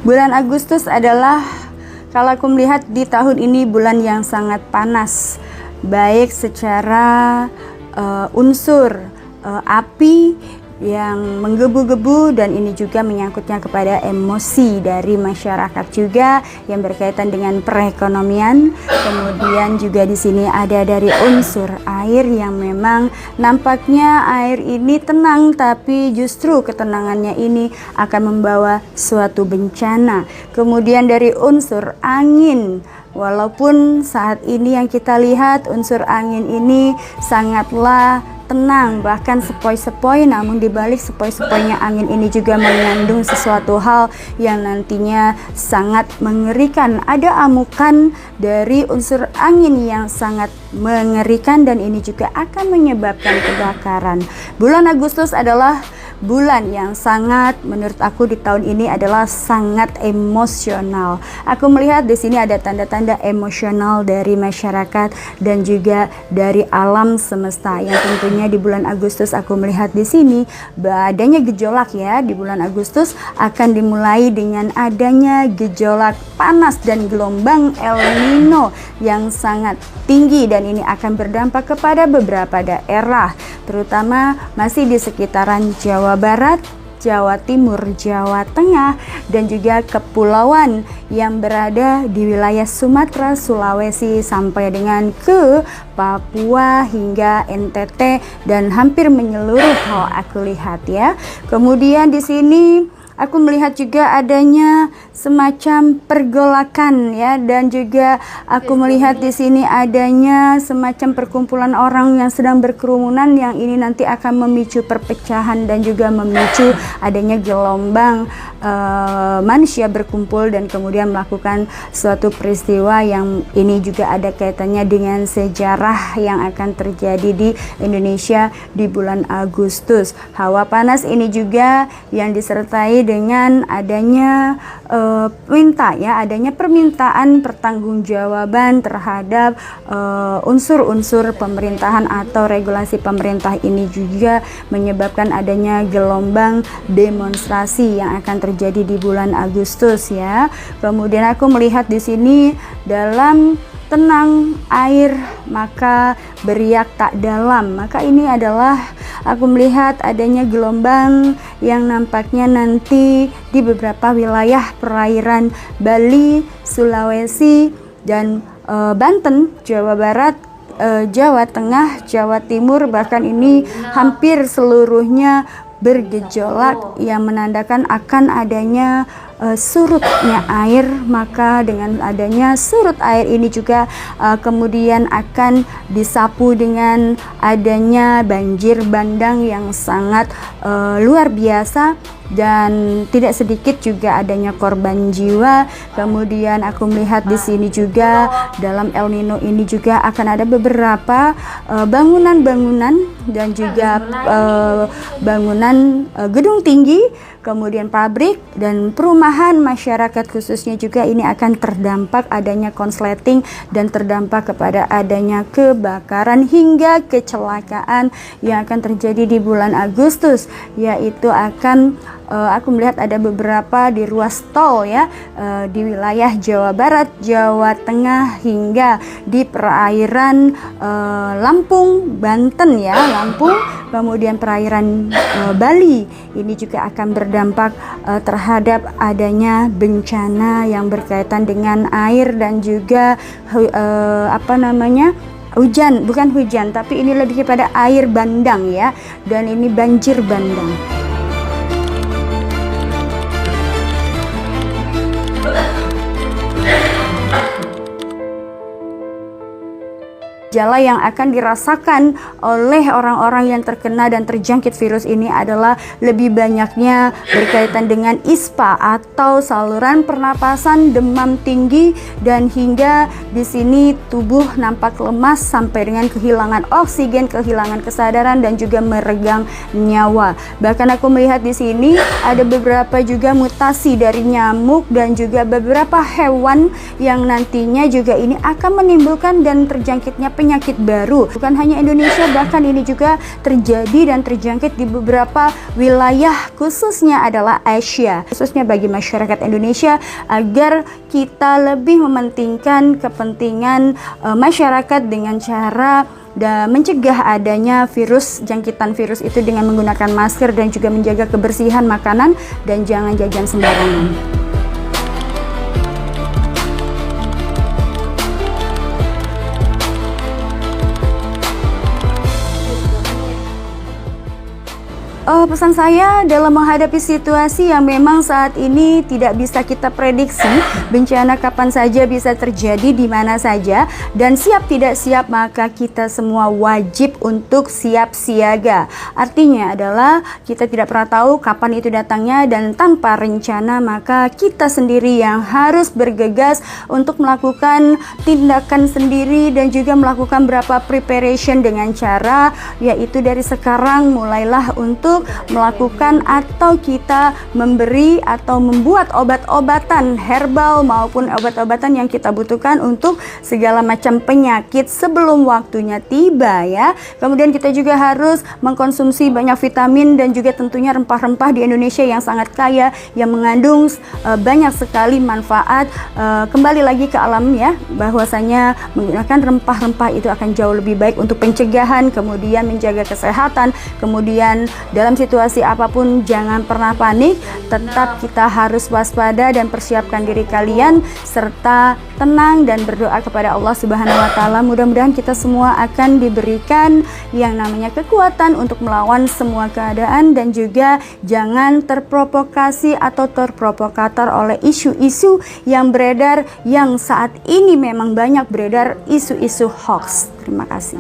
Bulan Agustus adalah, kalau aku melihat di tahun ini, bulan yang sangat panas, baik secara unsur api yang menggebu-gebu, dan ini juga menyangkutnya kepada emosi dari masyarakat juga yang berkaitan dengan perekonomian. Kemudian juga di sini ada dari unsur air yang memang nampaknya air ini tenang, tapi justru ketenangannya ini akan membawa suatu bencana. Kemudian dari unsur angin, walaupun saat ini yang kita lihat unsur angin ini sangatlah tenang, bahkan sepoi-sepoi, namun dibalik sepoi-sepoinya angin ini juga mengandung sesuatu hal yang nantinya sangat mengerikan. Ada amukan dari unsur angin yang sangat mengerikan, dan ini juga akan menyebabkan kebakaran. Bulan Agustus adalah bulan yang sangat, menurut aku di tahun ini adalah sangat emosional. Aku melihat di sini ada tanda-tanda emosional dari masyarakat dan juga dari alam semesta, yang tentunya di bulan Agustus aku melihat di sini adanya gejolak ya. Di bulan Agustus akan dimulai dengan adanya gejolak panas dan gelombang El Nino yang sangat tinggi, dan ini akan berdampak kepada beberapa daerah, terutama masih di sekitaran Jawa Barat, Jawa Timur, Jawa Tengah, dan juga kepulauan yang berada di wilayah Sumatera, Sulawesi, sampai dengan ke Papua hingga NTT, dan hampir menyeluruh kalau aku lihat ya. Kemudian di sini aku melihat juga adanya semacam pergolakan ya, dan juga aku melihat di sini adanya semacam perkumpulan orang yang sedang berkerumunan, yang ini nanti akan memicu perpecahan dan juga memicu adanya gelombang manusia berkumpul dan kemudian melakukan suatu peristiwa yang ini juga ada kaitannya dengan sejarah yang akan terjadi di Indonesia di bulan Agustus. Hawa panas ini juga yang disertai dengan adanya adanya permintaan pertanggungjawaban terhadap unsur-unsur pemerintahan atau regulasi pemerintah. Ini juga menyebabkan adanya gelombang demonstrasi yang akan terjadi di bulan Agustus ya. Kemudian aku melihat di sini dalam tenang air maka beriak tak dalam, maka ini adalah aku melihat adanya gelombang yang nampaknya nanti di beberapa wilayah perairan Bali, Sulawesi, dan Banten, Jawa Barat, Jawa Tengah, Jawa Timur, bahkan ini hampir seluruhnya bergejolak yang menandakan akan adanya surutnya air. Maka dengan adanya surut air ini juga kemudian akan disapu dengan adanya banjir bandang yang sangat luar biasa, dan tidak sedikit juga adanya korban jiwa. Kemudian aku melihat di sini juga dalam El Nino ini juga akan ada beberapa bangunan-bangunan dan juga bangunan gedung tinggi, kemudian pabrik dan perumahan masyarakat khususnya juga ini akan terdampak adanya konsleting dan terdampak kepada adanya kebakaran hingga kecelakaan yang akan terjadi di bulan Agustus, yaitu akan aku melihat ada beberapa di ruas tol ya, di wilayah Jawa Barat, Jawa Tengah, hingga di perairan Lampung, Banten ya, Lampung, kemudian perairan Bali. Ini juga akan berdampak terhadap adanya bencana yang berkaitan dengan air dan juga hujan, bukan hujan, tapi ini lebih kepada air bandang ya, dan ini banjir bandang. Gejala yang akan dirasakan oleh orang-orang yang terkena dan terjangkit virus ini adalah lebih banyaknya berkaitan dengan ISPA atau saluran pernapasan, demam tinggi, dan hingga di sini tubuh nampak lemas sampai dengan kehilangan oksigen, kehilangan kesadaran, dan juga meregang nyawa. Bahkan aku melihat di sini ada beberapa juga mutasi dari nyamuk dan juga beberapa hewan yang nantinya juga ini akan menimbulkan dan terjangkitnya penyakit baru. Bukan hanya Indonesia, bahkan ini juga terjadi dan terjangkit di beberapa wilayah, khususnya adalah Asia, khususnya bagi masyarakat Indonesia, agar kita lebih mementingkan kepentingan masyarakat dengan cara dan mencegah adanya jangkitan virus itu dengan menggunakan masker dan juga menjaga kebersihan makanan dan jangan jajan sembarangan. Pesan saya dalam menghadapi situasi yang memang saat ini tidak bisa kita prediksi, bencana kapan saja bisa terjadi di mana saja, dan siap tidak siap maka kita semua wajib untuk siap siaga. Artinya adalah kita tidak pernah tahu kapan itu datangnya, dan tanpa rencana maka kita sendiri yang harus bergegas untuk melakukan tindakan sendiri dan juga melakukan beberapa preparation dengan cara yaitu dari sekarang mulailah untuk melakukan atau kita memberi atau membuat obat-obatan herbal maupun obat-obatan yang kita butuhkan untuk segala macam penyakit sebelum waktunya tiba ya. Kemudian kita juga harus mengkonsumsi banyak vitamin dan juga tentunya rempah-rempah di Indonesia yang sangat kaya, yang mengandung banyak sekali manfaat. Kembali lagi ke alam ya, bahwasanya menggunakan rempah-rempah itu akan jauh lebih baik untuk pencegahan, kemudian menjaga kesehatan, kemudian dalam situasi apapun jangan pernah panik, tetap kita harus waspada dan persiapkan diri kalian serta tenang dan berdoa kepada Allah Subhanahu wa taala. Mudah-mudahan kita semua akan diberikan yang namanya kekuatan untuk melawan semua keadaan, dan juga jangan terprovokasi atau terprovokator oleh isu-isu yang beredar, yang saat ini memang banyak beredar isu-isu hoax. Terima kasih.